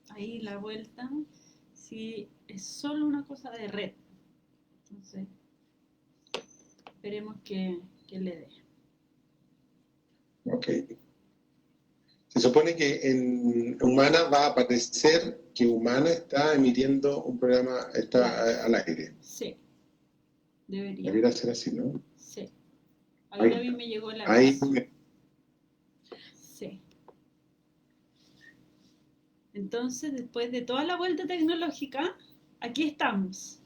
ahí la vuelta, si es solo una cosa de red. Entonces, esperemos que le dé. Ok. Se supone que en Humana va a aparecer que Humana está emitiendo un programa, está al aire. Sí, debería. Debería ser así, ¿no? Sí. Ahí a mí me llegó el aviso. Sí. Entonces, después de toda la vuelta tecnológica, aquí estamos,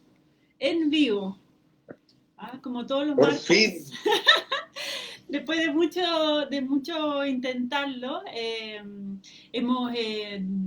en vivo. Como todos los Por martes. fin. Después de mucho intentarlo, hemos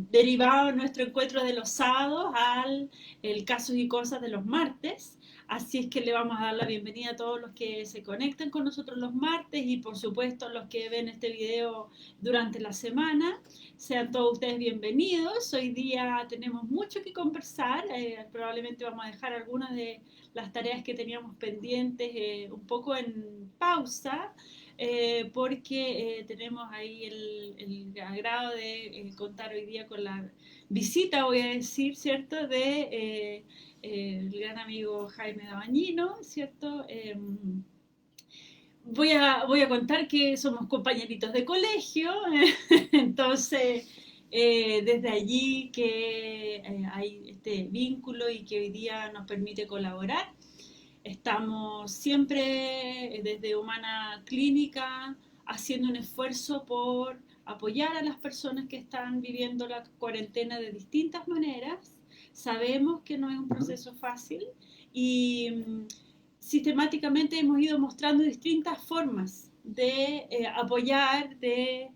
derivado nuestro encuentro de los sábados al el Casos y Cosas de los martes. Así es que le vamos a dar la bienvenida a todos los que se conectan con nosotros los martes y por supuesto los que ven este video durante la semana. Sean todos ustedes bienvenidos. Hoy día tenemos mucho que conversar. Probablemente vamos a dejar algunas de las tareas que teníamos pendientes un poco en pausa. Porque tenemos ahí el agrado de contar hoy día con la visita, voy a decir, ¿cierto?, de el gran amigo Jaime Dabañino, ¿cierto? Voy a contar que somos compañeritos de colegio, entonces desde allí que hay este vínculo y que hoy día nos permite colaborar. Estamos siempre desde Humana Clínica haciendo un esfuerzo por apoyar a las personas que están viviendo la cuarentena de distintas maneras. Sabemos que no es un proceso fácil y sistemáticamente hemos ido mostrando distintas formas de apoyar, de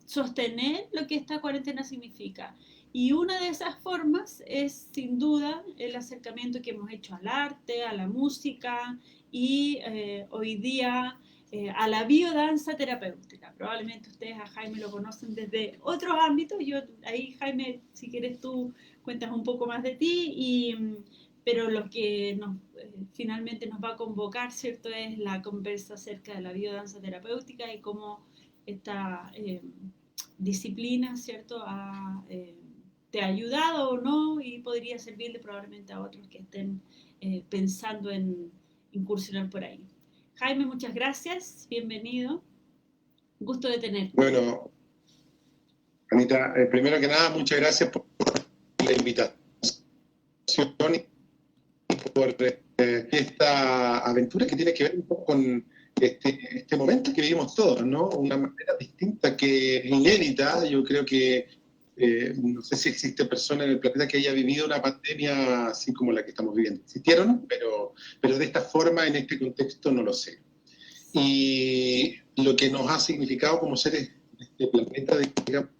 sostener lo que esta cuarentena significa. Y una de esas formas es sin duda el acercamiento que hemos hecho al arte, a la música y hoy día a la biodanza terapéutica. Probablemente ustedes a Jaime lo conocen desde otros ámbitos. Yo ahí, Jaime, si quieres tú cuentas un poco más de ti, pero lo que finalmente nos va a convocar, ¿cierto?, es la conversa acerca de la biodanza terapéutica y cómo esta disciplina, ¿cierto?, te ha ayudado o no y podría servirle probablemente a otros que estén pensando en incursionar por ahí. Jaime, muchas gracias, bienvenido, gusto de tenerte. Bueno, Anita, primero que nada, muchas gracias por la invitación y por esta aventura que tiene que ver un poco con este momento que vivimos todos, ¿no? Una manera distinta que inédita. Yo creo que no sé si existe persona en el planeta que haya vivido una pandemia así como la que estamos viviendo. Existieron, pero de esta forma, en este contexto, no lo sé. Y lo que nos ha significado como seres de este planeta, digamos,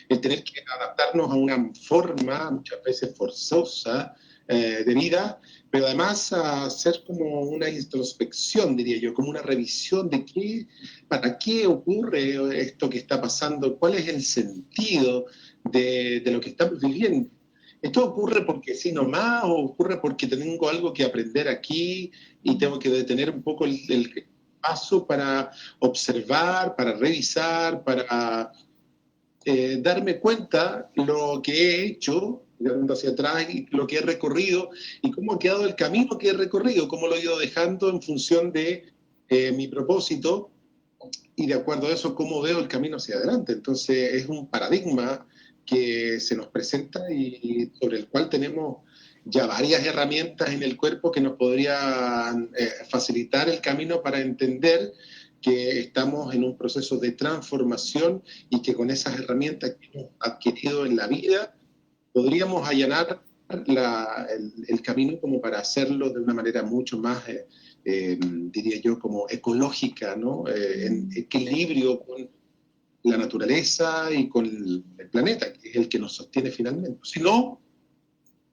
el tener que adaptarnos a una forma, muchas veces forzosa, de vida, pero además a hacer como una introspección, diría yo, como una revisión de para qué ocurre esto que está pasando, cuál es el sentido de lo que estamos viviendo. ¿Esto ocurre porque sí nomás o ocurre porque tengo algo que aprender aquí y tengo que detener un poco el paso para observar, para revisar, para darme cuenta lo que he hecho, mirando hacia atrás, y lo que he recorrido, y cómo ha quedado el camino que he recorrido, cómo lo he ido dejando en función de mi propósito, y de acuerdo a eso, cómo veo el camino hacia adelante. Entonces, es un paradigma que se nos presenta y sobre el cual tenemos ya varias herramientas en el cuerpo que nos podrían facilitar el camino para entender que estamos en un proceso de transformación y que con esas herramientas que hemos adquirido en la vida podríamos allanar el camino como para hacerlo de una manera mucho más, diría yo, como ecológica, ¿no? En equilibrio con la naturaleza y con el planeta, que es el que nos sostiene finalmente. Si no,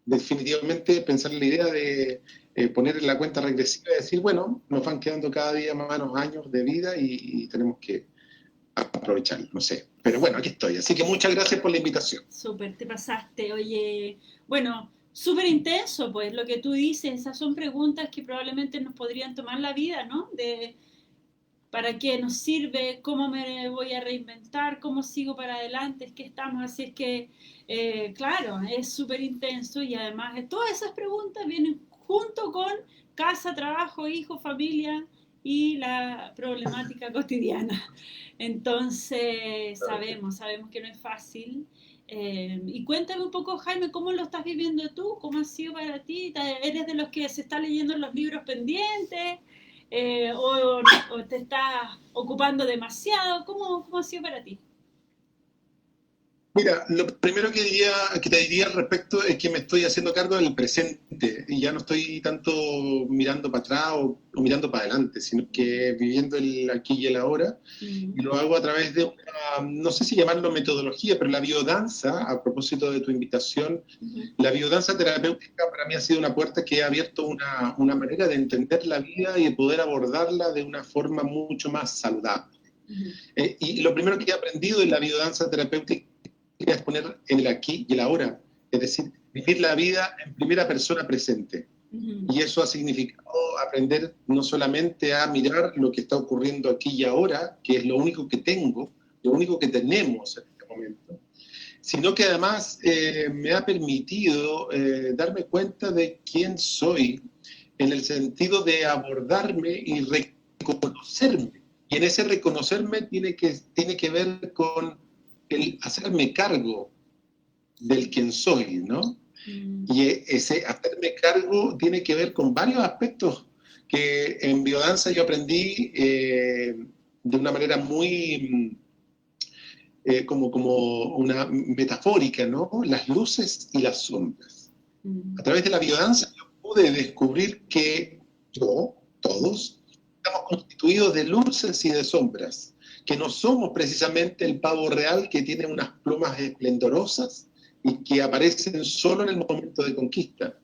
definitivamente pensar en la idea de poner en la cuenta regresiva y decir, bueno, nos van quedando cada día más años de vida y tenemos que aprovecharlo, no sé. Pero bueno, aquí estoy. Así que muchas gracias por la invitación. Súper, te pasaste. Oye, bueno, súper intenso, pues, lo que tú dices. Esas son preguntas que probablemente nos podrían tomar la vida, ¿no? ¿Para qué nos sirve? ¿Cómo me voy a reinventar? ¿Cómo sigo para adelante? Es que estamos, así es que, claro, es súper intenso y además todas esas preguntas vienen junto con casa, trabajo, hijo, familia y la problemática cotidiana. Entonces, sabemos que no es fácil. Y cuéntame un poco, Jaime, ¿cómo lo estás viviendo tú? ¿Cómo ha sido para ti? ¿Eres de los que se está leyendo los libros pendientes? O te estás ocupando demasiado? ¿Cómo ha sido para ti? Mira, lo primero que te diría al respecto es que me estoy haciendo cargo del presente y ya no estoy tanto mirando para atrás o mirando para adelante, sino que viviendo el aquí y el ahora, y Mm, lo hago a través de una, no sé si llamarlo metodología, pero la biodanza, a propósito de tu invitación, ujú, la biodanza terapéutica para mí ha sido una puerta que ha abierto una manera de entender la vida y de poder abordarla de una forma mucho más saludable. ujú, Y lo primero que he aprendido en la biodanza terapéutica es poner en el aquí y el ahora, es decir, vivir la vida en primera persona presente. ujú, Y eso ha significado aprender no solamente a mirar lo que está ocurriendo aquí y ahora, que es lo único que tengo, lo único que tenemos en este momento, sino que además me ha permitido darme cuenta de quién soy en el sentido de abordarme y reconocerme. Y en ese reconocerme tiene que ver con el hacerme cargo del quién soy, ¿no? mm, Y ese hacerme cargo tiene que ver con varios aspectos que en biodanza yo aprendí de una manera muy como una metafórica, ¿no? Las luces y las sombras. A mm, través de la biodanza yo pude descubrir que todos, estamos constituidos de luces y de sombras, que no somos precisamente el pavo real que tiene unas plumas esplendorosas y que aparecen solo en el momento de conquista,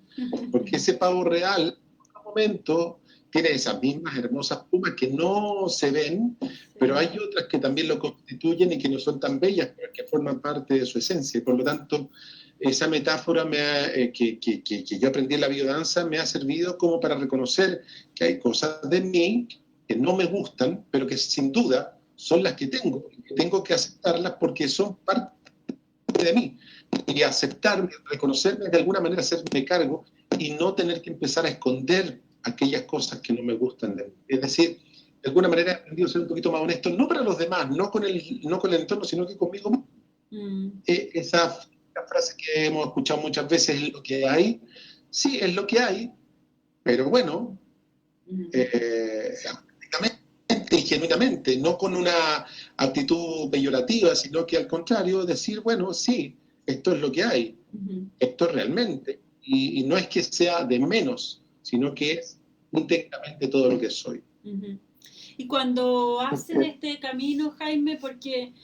porque ese pavo real, en un momento, tiene esas mismas hermosas plumas que no se ven, pero sí, hay otras que también lo constituyen y que no son tan bellas, pero que forman parte de su esencia. Y por lo tanto, esa metáfora que yo aprendí en la biodanza me ha servido como para reconocer que hay cosas de mí que no me gustan, pero que sin duda son las que tengo, y que tengo que aceptarlas porque son parte de mí. Y aceptarme, reconocerme, de alguna manera hacerme cargo y no tener que empezar a esconder aquellas cosas que no me gustan de mí. Es decir, de alguna manera he aprendido a ser un poquito más honesto, no para los demás, no con el entorno, sino que conmigo mismo. mm, Esa frase que hemos escuchado muchas veces, es lo que hay. Sí, es lo que hay, pero bueno, mm, y genuinamente, no con una actitud peyorativa, sino que al contrario, decir, bueno, sí, esto es lo que hay, ujú, esto es realmente, y no es que sea de menos, sino que es íntegramente todo lo que soy. ujú. Y cuando haces este camino, Jaime, porque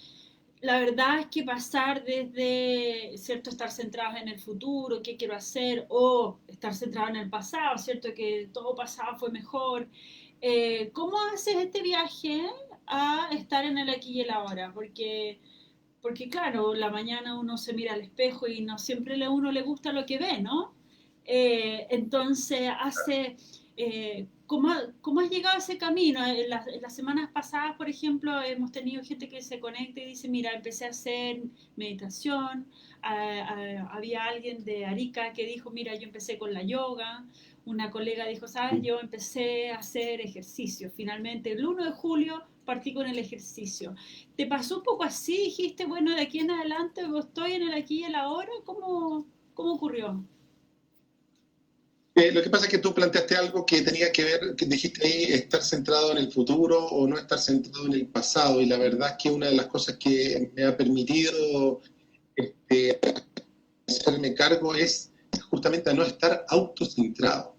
la verdad es que pasar desde, ¿cierto?, estar centrados en el futuro, qué quiero hacer, o estar centrado en el pasado, ¿cierto?, que todo pasado fue mejor. ¿Cómo haces este viaje a estar en el aquí y el ahora? Porque claro, la mañana uno se mira al espejo y no siempre a uno le gusta lo que ve, ¿no? Entonces, ¿cómo has llegado a ese camino? En las semanas pasadas, por ejemplo, hemos tenido gente que se conecta y dice, mira, empecé a hacer meditación, había alguien de Arica que dijo, mira, yo empecé con la yoga, una colega dijo, sabes, yo empecé a hacer ejercicio, finalmente el 1 de julio partí con el ejercicio. ¿Te pasó un poco así? Dijiste, bueno, de aquí en adelante estoy en el aquí y el ahora. ¿Cómo ocurrió? Lo que pasa es que tú planteaste algo que tenía que ver, que dijiste ahí, estar centrado en el futuro o no estar centrado en el pasado. Y la verdad es que una de las cosas que me ha permitido este, hacerme cargo es justamente a no estar autocentrado.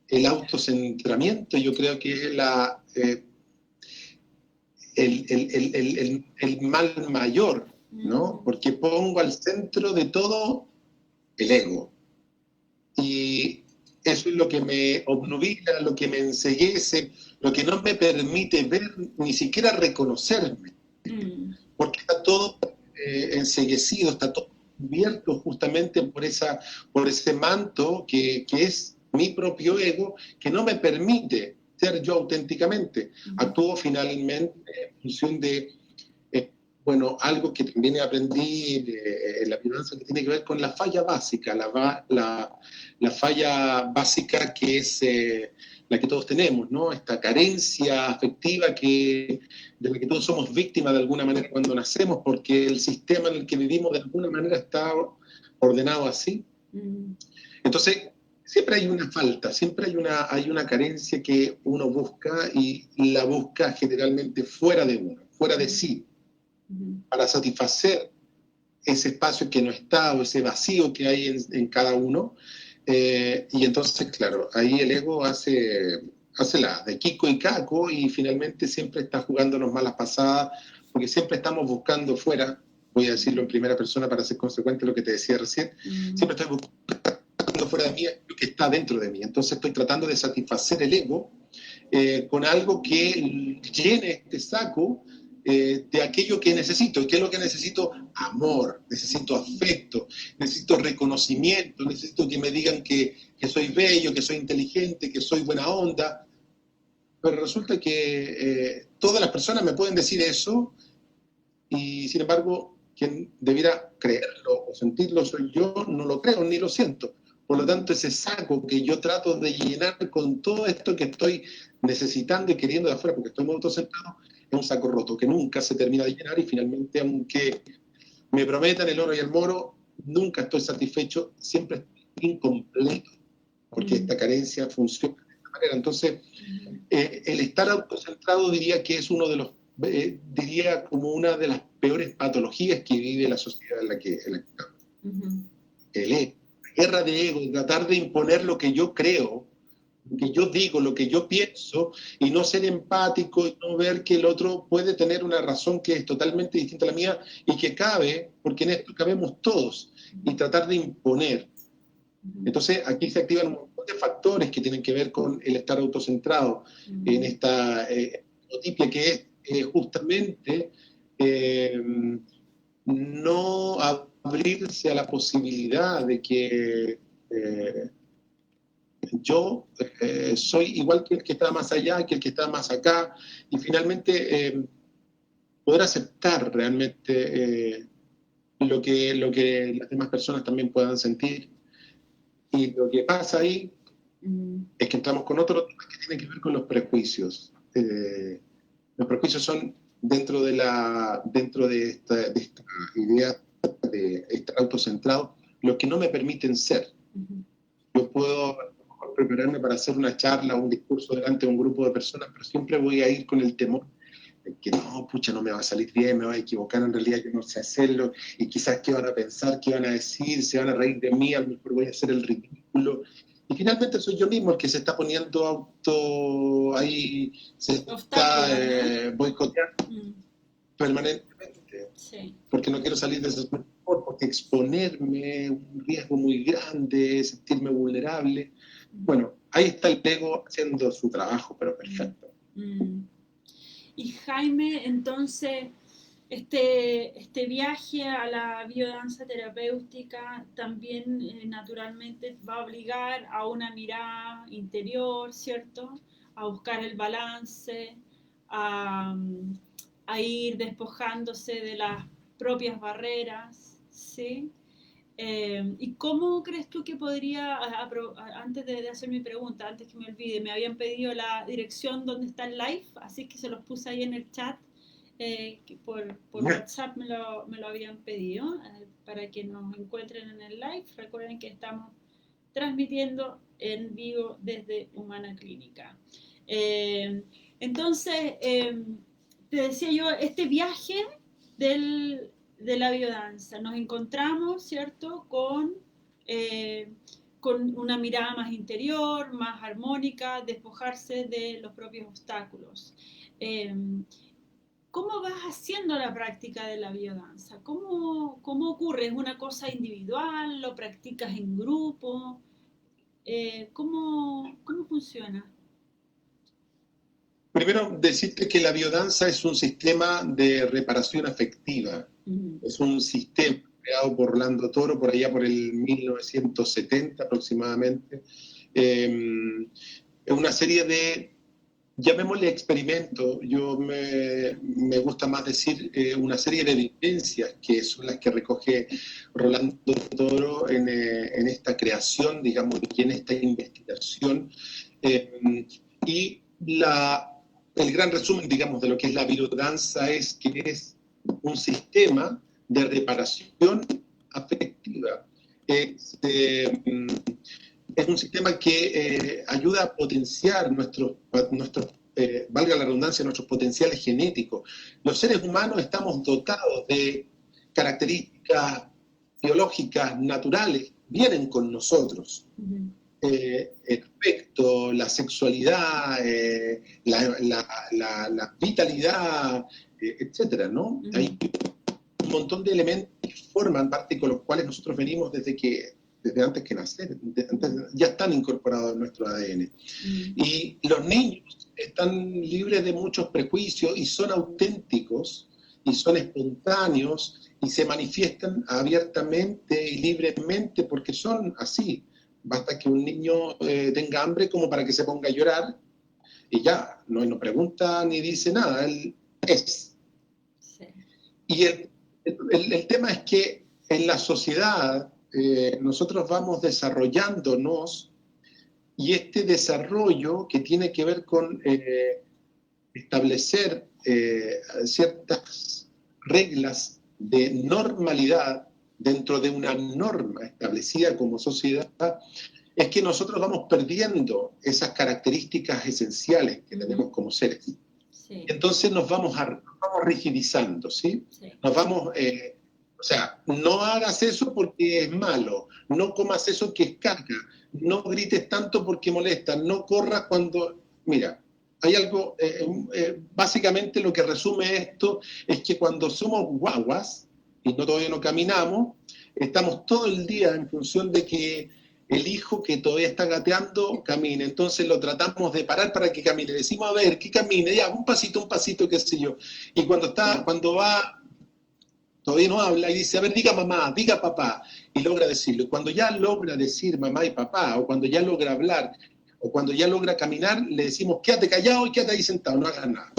El autocentramiento yo creo que es el mal mayor, ¿no? Mm, Porque pongo al centro de todo el ego. Y eso es lo que me obnubila, lo que me enceguece, lo que no me permite ver, ni siquiera reconocerme, mm, porque está todo enceguecido, está todo cubierto justamente por ese manto que es mi propio ego, que no me permite ser yo auténticamente. Actúo finalmente en función de, bueno, algo que también aprendí en la biodanza que tiene que ver con la falla básica, la falla básica que es la que todos tenemos, ¿no? Esta carencia afectiva de la que todos somos víctimas de alguna manera cuando nacemos, porque el sistema en el que vivimos de alguna manera está ordenado así. Entonces, siempre hay una falta, siempre hay una carencia que uno busca y la busca generalmente fuera de uno, fuera de sí, para satisfacer ese espacio que no está o ese vacío que hay en cada uno. Y entonces, claro, ahí el ego hace la de Kiko y Caco y finalmente siempre está jugándonos malas pasadas porque siempre estamos buscando fuera, voy a decirlo en primera persona para ser consecuente lo que te decía recién, siempre estoy buscando fuera de mí lo que está dentro de mí. Entonces estoy tratando de satisfacer el ego con algo que llene este saco de aquello que necesito. ¿Qué es lo que necesito? Amor, necesito afecto, necesito reconocimiento, necesito que me digan que soy bello, que soy inteligente, que soy buena onda. Pero resulta que todas las personas me pueden decir eso y sin embargo quien debiera creerlo o sentirlo soy yo, no lo creo ni lo siento. Por lo tanto, ese saco que yo trato de llenar con todo esto que estoy necesitando y queriendo de afuera, porque estoy muy autocentrado, es un saco roto que nunca se termina de llenar y finalmente, aunque me prometan el oro y el moro, nunca estoy satisfecho, siempre estoy incompleto, porque esta carencia funciona de esta manera. Entonces, el estar autocentrado diría que es uno de los, diría como una de las peores patologías que vive la sociedad en la que estamos. El ego. Guerra de ego, tratar de imponer lo que yo creo, lo que yo digo, lo que yo pienso, y no ser empático y no ver que el otro puede tener una razón que es totalmente distinta a la mía y que cabe, porque en esto cabemos todos, y tratar de imponer. Entonces aquí se activan un montón de factores que tienen que ver con el estar autocentrado en esta notipia que es justamente no abrirse a la posibilidad de que yo soy igual que el que está más allá, que el que está más acá, y finalmente poder aceptar realmente lo que las demás personas también puedan sentir. Y lo que pasa ahí es que entramos con otro tema que tiene que ver con los prejuicios. Los prejuicios son dentro de esta idea de estar autocentrado, los que no me permiten ser. Yo puedo prepararme para hacer una charla o un discurso delante de un grupo de personas, pero siempre voy a ir con el temor de que no, pucha, no me va a salir bien, me va a equivocar, en realidad yo no sé hacerlo, y quizás qué van a pensar, qué van a decir, se van a reír de mí, a lo mejor voy a hacer el ridículo. Y finalmente soy yo mismo el que se está poniendo ahí, se está boicoteando permanentemente, porque no quiero salir de ese confort, porque exponerme un riesgo muy grande, sentirme vulnerable. Bueno, ahí está el ego haciendo su trabajo, pero perfecto. Y Jaime, entonces, este viaje a la biodanza terapéutica también naturalmente va a obligar a una mirada interior, ¿cierto? A buscar el balance, a ir despojándose de las propias barreras, ¿sí? ¿Y cómo crees tú que podría, antes de hacer mi pregunta, antes que me olvide, me habían pedido la dirección donde está el live, así que se los puse ahí en el chat, que por WhatsApp me lo habían pedido, para que nos encuentren en el live. Recuerden que estamos transmitiendo en vivo desde Humana Clínica. Entonces, te decía yo, este viaje de la biodanza, nos encontramos, ¿cierto?, con una mirada más interior, más armónica, despojarse de los propios obstáculos. ¿Cómo vas haciendo la práctica de la biodanza? ¿Cómo ocurre? ¿Es una cosa individual? ¿Lo practicas en grupo? ¿Cómo funciona? Primero, decirte que la biodanza es un sistema de reparación afectiva. Es un sistema creado por Orlando Toro por allá por el 1970 aproximadamente. Es una serie de llamémosle experimento, me gusta más decir una serie de vivencias que son las que recoge Rolando Toro en esta creación, digamos, y en esta investigación. Y el gran resumen, digamos, de lo que es la biodanza es que es un sistema de reparación afectiva. Es un sistema que ayuda a potenciar valga la redundancia, nuestros potenciales genéticos. Los seres humanos estamos dotados de características biológicas naturales, vienen con nosotros. El afecto, la sexualidad, la vitalidad, etcétera, ¿no? Hay un montón de elementos que forman parte con los cuales nosotros venimos desde antes que nacer, ya están incorporados en nuestro ADN. Y los niños están libres de muchos prejuicios y son auténticos y son espontáneos y se manifiestan abiertamente y libremente porque son así. Basta que un niño tenga hambre como para que se ponga a llorar y ya, no pregunta ni dice nada, él es. Sí. Y el tema es que en la sociedad nosotros vamos desarrollándonos y este desarrollo que tiene que ver con establecer ciertas reglas de normalidad dentro de una norma establecida como sociedad, es que nosotros vamos perdiendo esas características esenciales que tenemos como seres. Sí. Entonces nos vamos rigidizando, ¿sí? Sí. Nos vamos... o sea, no hagas eso porque es malo, no comas eso que es caca, no grites tanto porque molesta, no corras cuando... Mira, hay algo, básicamente lo que resume esto es que cuando somos guaguas y todavía no caminamos, estamos todo el día en función de que el hijo que todavía está gateando camine, entonces lo tratamos de parar para que camine, decimos a ver, que camine, ya, un pasito, qué sé yo, y cuando va... Todavía no habla y dice, a ver, diga mamá, diga papá, y logra decirlo. Cuando ya logra decir mamá y papá, o cuando ya logra hablar, o cuando ya logra caminar, le decimos, quédate callado y quédate ahí sentado, no hagas nada.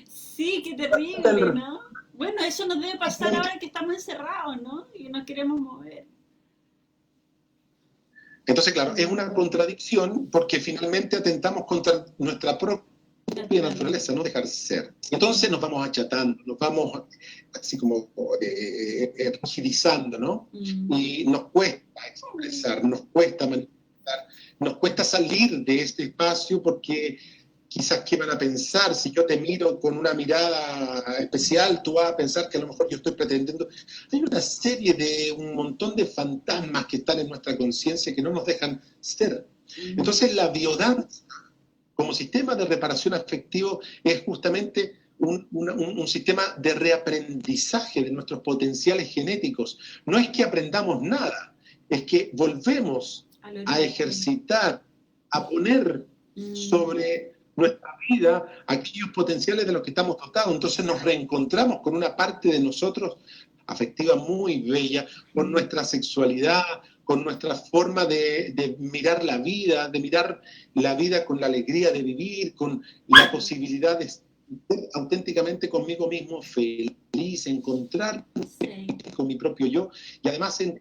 Sí, qué terrible, ¿no? Bueno, eso nos debe pasar ahora que estamos encerrados, ¿no? Y nos queremos mover. Entonces, claro, es una contradicción porque finalmente atentamos contra nuestra propia naturaleza, no dejar ser. Entonces nos vamos achatando, nos vamos así como rigidizando, ¿no? Y nos cuesta expresar, nos cuesta manifestar, nos cuesta salir de este espacio porque quizás qué van a pensar, si yo te miro con una mirada especial, tú vas a pensar que a lo mejor yo estoy pretendiendo. Hay una serie de un montón de fantasmas que están en nuestra conciencia que no nos dejan ser. Entonces la biodanza como sistema de reparación afectivo es justamente un sistema de reaprendizaje de nuestros potenciales genéticos. No es que aprendamos nada, es que volvemos a ejercitar, a poner sobre nuestra vida aquellos potenciales de los que estamos dotados. Entonces nos reencontramos con una parte de nosotros afectiva muy bella, con nuestra sexualidad, con nuestra forma de mirar la vida, de mirar la vida con la alegría de vivir, con la posibilidad de ser auténticamente conmigo mismo feliz, encontrar con mi propio yo y además en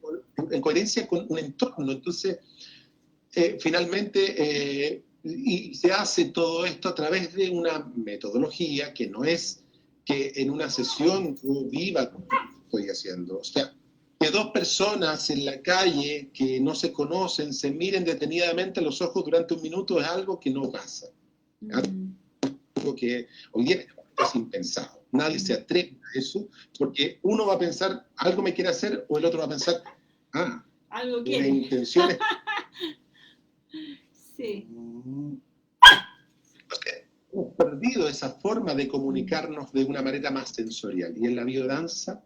coherencia con un entorno. Entonces, finalmente, y se hace todo esto a través de una metodología que no es que en una sesión viva como estoy haciendo. O sea, que dos personas en la calle que no se conocen se miren detenidamente a los ojos durante un minuto es algo que no pasa. Algo que hoy día es impensado. Nadie se atreve a eso porque uno va a pensar, algo me quiere hacer, o el otro va a pensar, algo quiere. La intención es... Sí. Hemos perdido esa forma de comunicarnos de una manera más sensorial. Y en la biodanza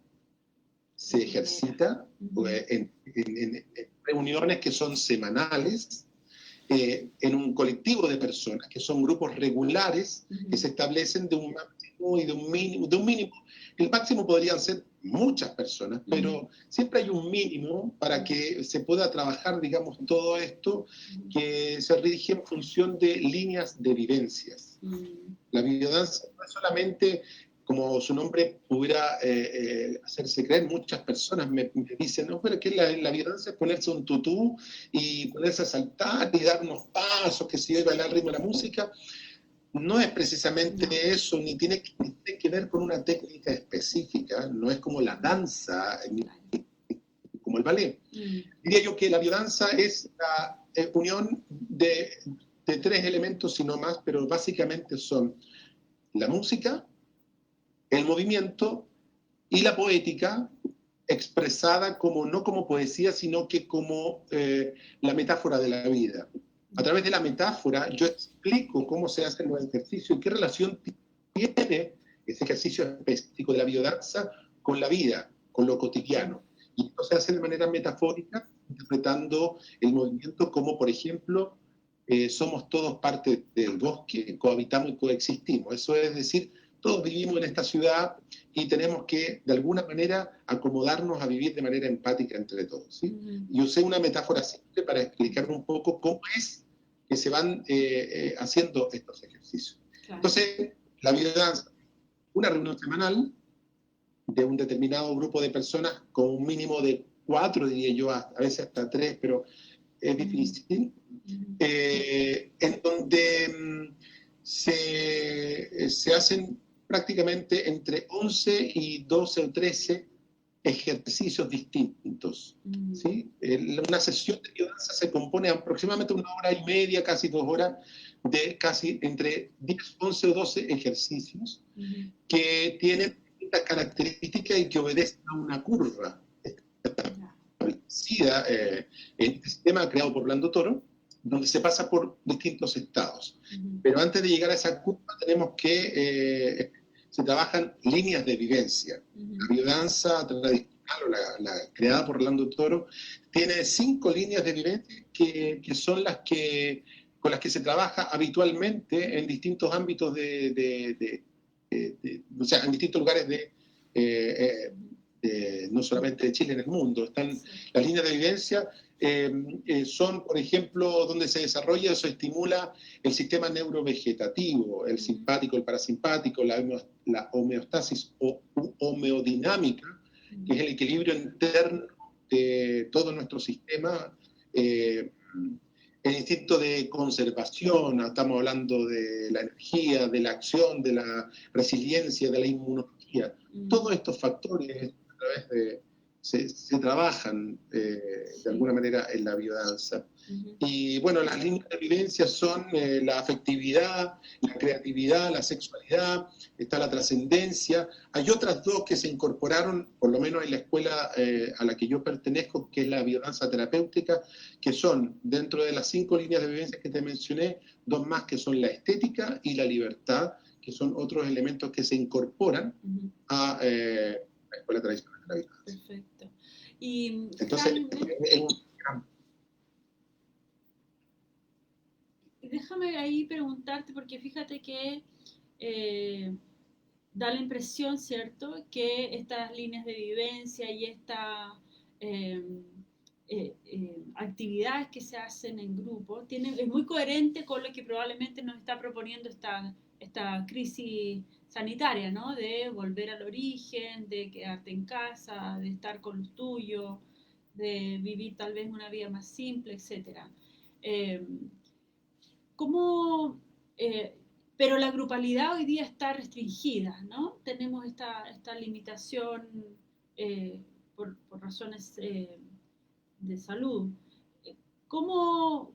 se ejercita en reuniones que son semanales, en un colectivo de personas, que son grupos regulares que se establecen de un y de un mínimo. El máximo podrían ser muchas personas, pero siempre hay un mínimo para que se pueda trabajar, digamos, todo esto que se rige en función de líneas de vivencias. La biodanza no es solamente, como su nombre pudiera hacerse creer, muchas personas me dicen, no, pero que la biodanza es ponerse un tutú y ponerse a saltar y dar unos pasos, que se bailar al ritmo de la música. No es precisamente eso, ni tiene que ver con una técnica específica, no es como la danza, ni como el ballet. Diría yo que la biodanza es la unión de 3 elementos, sino más, pero básicamente son la música, el movimiento y la poética, expresada como, no como poesía, sino que como la metáfora de la vida. A través de la metáfora yo explico cómo se hacen los ejercicios y qué relación tiene ese ejercicio específico de la biodanza con la vida, con lo cotidiano. Y esto se hace de manera metafórica, interpretando el movimiento como, por ejemplo, somos todos parte del bosque, cohabitamos y coexistimos. Eso es decir, todos vivimos en esta ciudad y tenemos que, de alguna manera, acomodarnos a vivir de manera empática entre todos, ¿sí? Y usé una metáfora simple para explicar un poco cómo es que se van haciendo estos ejercicios. Claro. Entonces, la biodanza, una reunión semanal de un determinado grupo de personas con un mínimo de 4, diría yo, a veces hasta 3, pero es difícil, en donde se hacen prácticamente entre 11 y 12 o 13 ejercicios distintos. ¿Sí? Una sesión de biodanza se compone aproximadamente 1 hora y media, casi 2 horas, de casi entre 10, 11 o 12 ejercicios que tienen distintas características y que obedecen a una curva establecida en este sistema creado por Orlando Toro, donde se pasa por distintos estados. Pero antes de llegar a esa curva tenemos que se trabajan líneas de vivencia. La biodanza tradicional, o la creada por Orlando Toro, tiene 5 líneas de vivencia que son las que, con las que se trabaja habitualmente en distintos ámbitos o sea, en distintos lugares no solamente de Chile, en el mundo. Están las líneas de vivencia. Son, por ejemplo, donde se desarrolla o se estimula el sistema neurovegetativo, el simpático, el parasimpático, la homeostasis o homeodinámica, que es el equilibrio interno de todo nuestro sistema, el instinto de conservación, estamos hablando de la energía, de la acción, de la resiliencia, de la inmunología. Todos estos factores a través de se trabajan de alguna manera en la biodanza. Y bueno, las líneas de vivencia son la afectividad, la creatividad, la sexualidad, está la trascendencia. Hay otras 2 que se incorporaron, por lo menos en la escuela a la que yo pertenezco, que es la biodanza terapéutica, que son, dentro de las 5 líneas de vivencia que te mencioné, 2 más que son la estética y la libertad, que son otros elementos que se incorporan a la escuela tradicional de la biodanza. Perfecto. Y entonces, déjame ahí preguntarte, porque fíjate que da la impresión, ¿cierto?, que estas líneas de vivencia y estas actividades que se hacen en grupo es muy coherente con lo que probablemente nos está proponiendo esta crisis sanitaria, ¿no? De volver al origen, de quedarte en casa, de estar con los tuyos, de vivir tal vez una vida más simple, etc. Pero la grupalidad hoy día está restringida, ¿no? Tenemos esta limitación por razones de salud. ¿Cómo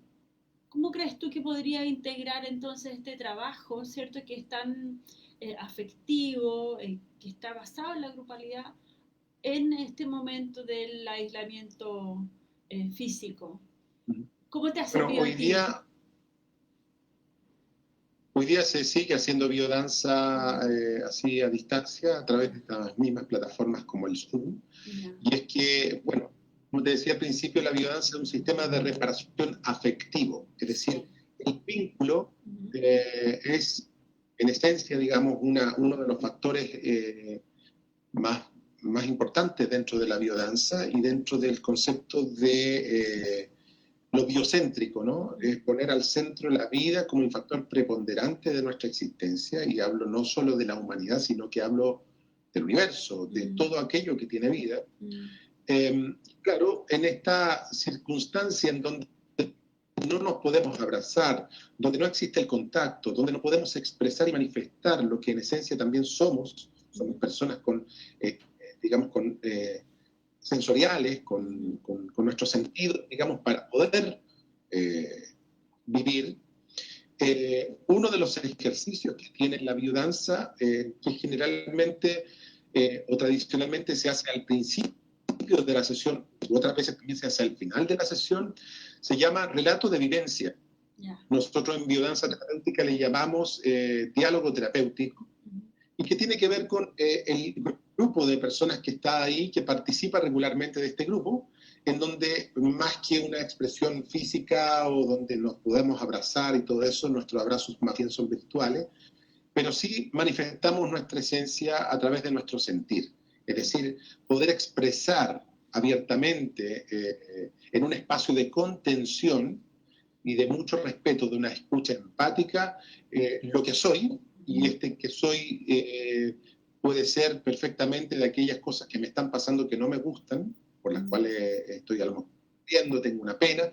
crees tú que podría integrar entonces este trabajo, ¿cierto?, que es tan afectivo, que está basado en la grupalidad, en este momento del aislamiento físico? ¿Cómo te ha servido a ti? Hoy día se sigue haciendo biodanza así a distancia, a través de estas mismas plataformas como el Zoom. Y es que, bueno, como te decía al principio, la biodanza es un sistema de reparación afectivo, es decir, el vínculo es en esencia, digamos, uno de los factores más, más importantes dentro de la biodanza y dentro del concepto de lo biocéntrico, ¿no? Es poner al centro la vida como un factor preponderante de nuestra existencia, y hablo no solo de la humanidad, sino que hablo del universo, de todo aquello que tiene vida. Claro, en esta circunstancia en donde no nos podemos abrazar, donde no existe el contacto, donde no podemos expresar y manifestar lo que en esencia también somos personas con, digamos, con sensoriales, con nuestros sentidos, digamos, para poder vivir. Uno de los ejercicios que tiene la biodanza, que generalmente o tradicionalmente se hace al principio de la sesión, u otras veces también se hace al final de la sesión, se llama relato de vivencia. Yeah. Nosotros en biodanza terapéutica le llamamos diálogo terapéutico, y que tiene que ver con el grupo de personas que está ahí, que participa regularmente de este grupo, en donde más que una expresión física o donde nos podemos abrazar y todo eso, nuestros abrazos más bien son virtuales, pero sí manifestamos nuestra esencia a través de nuestro sentir. Es decir, poder expresar abiertamente en un espacio de contención y de mucho respeto, de una escucha empática, lo que soy, y este que soy puede ser perfectamente de aquellas cosas que me están pasando que no me gustan, por las cuales estoy a lo mejor sufriendo, tengo una pena,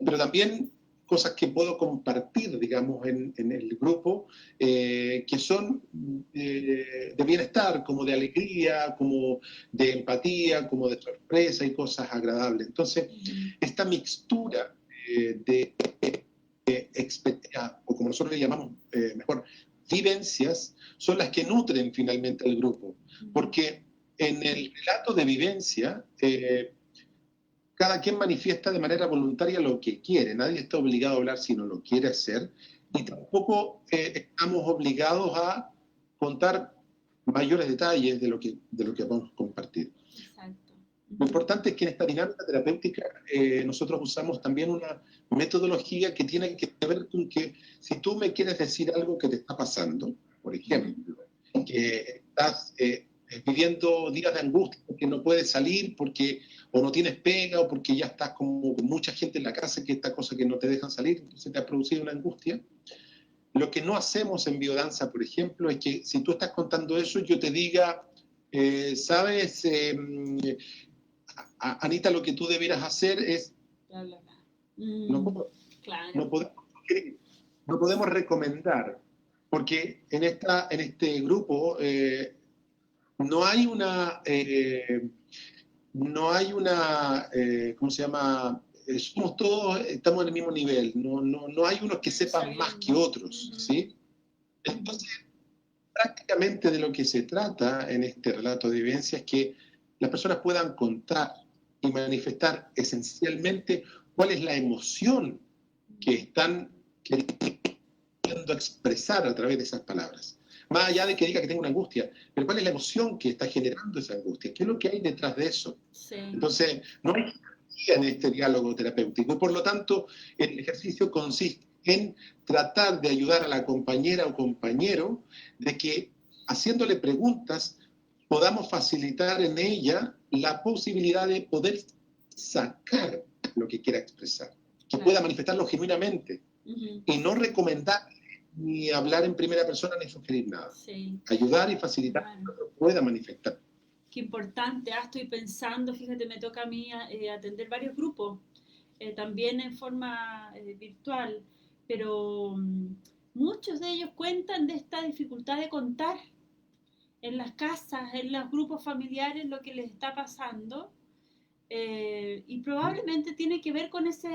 pero también cosas que puedo compartir, digamos, en el grupo, que son de bienestar, como de alegría, como de empatía, como de sorpresa y cosas agradables. Entonces, esta mixtura de experiencia, o como nosotros le llamamos mejor, vivencias, son las que nutren finalmente al grupo. Porque en el relato de vivencia, cada quien manifiesta de manera voluntaria lo que quiere. Nadie está obligado a hablar si no lo quiere hacer, y tampoco estamos obligados a contar mayores detalles de lo que vamos a compartir. Exacto. Lo importante es que en esta dinámica terapéutica nosotros usamos también una metodología que tiene que ver con que si tú me quieres decir algo que te está pasando, por ejemplo, que estás viviendo días de angustia porque no puedes salir, porque o no tienes pega, o porque ya estás como con mucha gente en la casa, que esta cosa que no te dejan salir, entonces te ha producido una angustia. Lo que no hacemos en biodanza, por ejemplo, es que si tú estás contando eso, yo te diga, ¿sabes? Anita, lo que tú debieras hacer es... Claro. No podemos recomendar, porque en este grupo no hay una... ¿cómo se llama? Somos todos, estamos en el mismo nivel, no hay unos que sepan más que otros, ¿sí? Entonces, prácticamente de lo que se trata en este relato de vivencia es que las personas puedan contar y manifestar esencialmente cuál es la emoción que están queriendo expresar a través de esas palabras. Más allá de que diga que tengo una angustia, pero cuál es la emoción que está generando esa angustia, qué es lo que hay detrás de eso. Sí. Entonces, no hay jerarquía en este diálogo terapéutico, y por lo tanto, el ejercicio consiste en tratar de ayudar a la compañera o compañero de que, haciéndole preguntas, podamos facilitar en ella la posibilidad de poder sacar lo que quiera expresar, que pueda manifestarlo genuinamente, y no recomendar ni hablar en primera persona ni sugerir nada. Sí. Ayudar y facilitar que otro pueda manifestar. Qué importante. Estoy pensando, fíjate, me toca a mí atender varios grupos, también en forma virtual, pero muchos de ellos cuentan de esta dificultad de contar en las casas, en los grupos familiares, lo que les está pasando, y probablemente tiene que ver con esa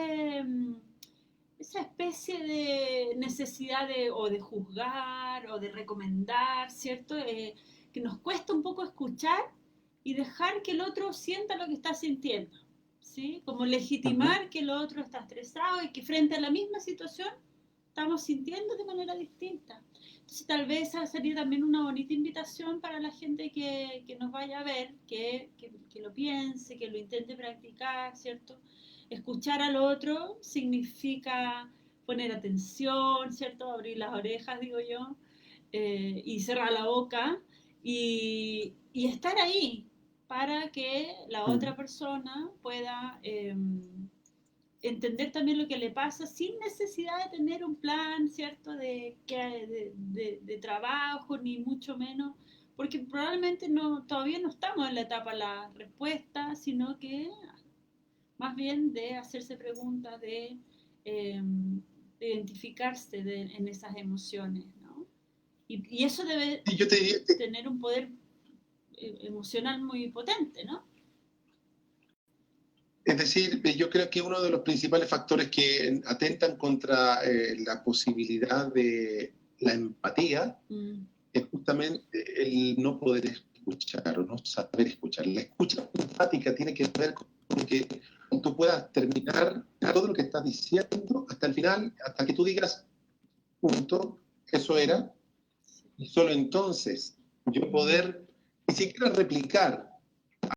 especie de necesidad o de juzgar o de recomendar, ¿cierto? Que nos cuesta un poco escuchar y dejar que el otro sienta lo que está sintiendo, ¿sí? Como legitimar que el otro está estresado y que frente a la misma situación estamos sintiendo de manera distinta. Entonces tal vez esa sería también una bonita invitación para la gente que nos vaya a ver, que lo piense, que lo intente practicar, ¿cierto? Escuchar al otro significa poner atención, ¿cierto? Abrir las orejas, digo yo, y cerrar la boca y estar ahí para que la otra persona pueda entender también lo que le pasa sin necesidad de tener un plan, ¿cierto?, de trabajo, ni mucho menos, porque probablemente no, todavía no estamos en la etapa de la respuesta, sino que más bien de hacerse preguntas, de identificarse en esas emociones, ¿no? Y eso debe Y yo te diría que, tener un poder emocional muy potente, ¿no? es decir, yo creo que uno de los principales factores que atentan contra la posibilidad de la empatía es justamente el no poder escuchar o no saber escuchar. La escucha empática tiene que ver con que tú puedas terminar todo lo que estás diciendo hasta el final, hasta que tú digas, punto, eso era, y solo entonces yo poder ni siquiera replicar,